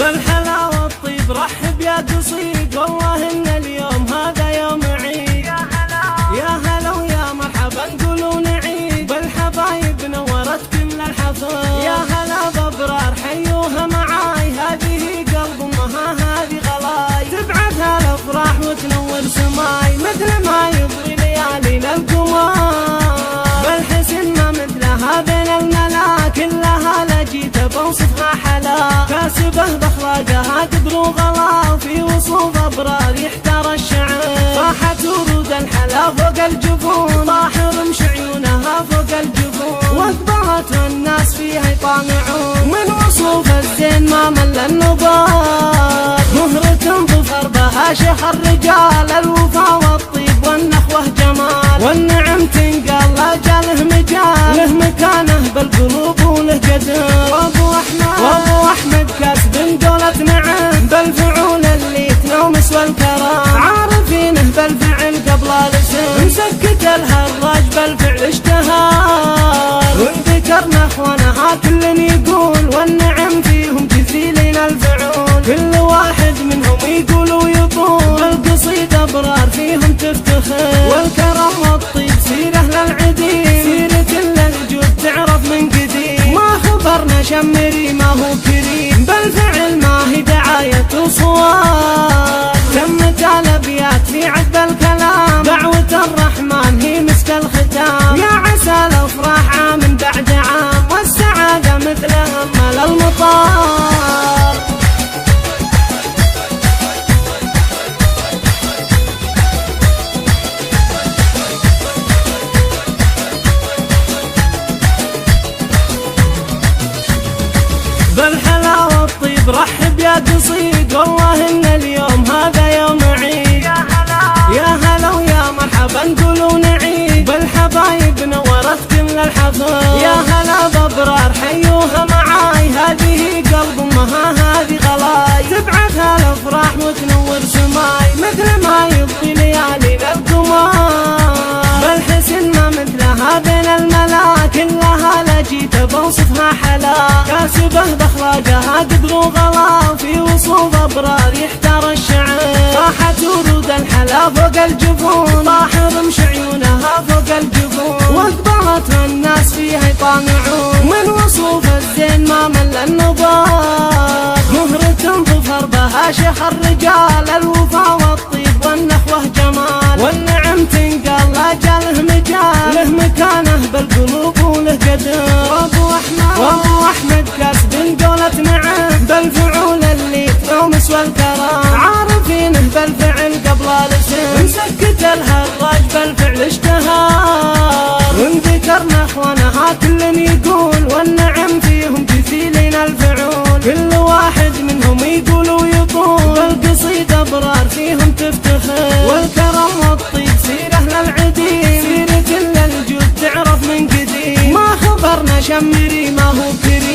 بالحلا والطيب رحب يا قصيد، والله ان اليوم هذا يوم عيد. يا هلا ويا مرحبا نقولوا نعيد، بالحبايب نورت كل الحفل. يا هلا بابرار حيوها معاي، هذه قلب امها هذه غلاي، تبعثها الافراح وتنور سماي، مثل ما يضوي ليالينا القمر. بالحسن ما مثلها بين الملا، كلها لجيت بوصفها حلا، كاسبه باخلاقها قدر وغلا، في وصوف ابرار يحتار الشعر. طاحت ورود الحلا فوق الجفون، طاحر مش عيونها فوق الجفون، واقبلت والناس فيها يطامعون، من وصوف الزين ما مل النظار. مهرة ظفر بها شيخ الرجال، الوفا والطيب والنخوة جمال، والنعم تنقال لا جاله مجال، له مكانه بالقلوب وله قدر. وابو احمد كاسب دولة نعم، بالفعول اللي تنومس والكرام، عارفينه بالفعل قبل الاسم، مسكت الهراج بالفعل اشتهار. وذكرنا اخوانها كل يقول، والنعم فيهم جزيلين الفعول، كل واحد منهم يقول ويطول، القصيد ابرار فيهم تفتخر، والكرم والطيب سيره للعديد، سيرة للجود تعرف من قديم، ما خبرنا شمري ما هو كريم، بالفعل ما هي دعاية وصوار. تمت الابيات في عذب الكلام، دعوة الرحمن هي مسك الختام، يا عسى الافراح عام بعد عام، والسعادة مثل امل المطار. بالحلا والطيب رحب يا قصيد، والله ان اليوم هذا يوم عيد. يا هلا ويا مرحبا نقولوا نعيد، بالحبايب نورت كل الحفل. يا هلا بابرار حيوها معاي، هذه قلب امها هذه غلاي، تبعثها الافراح وتنور سماي، مثل ما يضوي ليالينا القمر. بالحسن ما مثلها بين الملا، كلها لجيت بوصفها حلا، كاسبه باخلاقها قدر وغلا، في وصوف ابرار يحتار الشعر. طاحت ورود الحلا فوق الجفون، طاحر مش عيونها فوق الجفون، واقبلت والناس فيها يطامعون، من وصوف الزين ما مل النظار. مهرة ظفر بها شيخ الرجال، الوفا والطيب والنخوة جمال، والنعم تنقال لا جاله مجال، له مكانه بالقلوب وله قدر. وابو احمد كاسب دولة نعم، بالفعول اللي تنومس والكرام، عارفينه بالفعل قبل الاسم، مسكت الهراج بالفعل اشتهار. وذكرنا اخوانها كل يقول، والنعم فيهم جزيلين الفعول، كل واحد منهم يقول ويطول، القصيد ابرار فيهم تفتخر، والكرم والطيب سيره للعديد، سيرة للجود تعرف من قديم، ما خبرنا شمري ما هو كريم.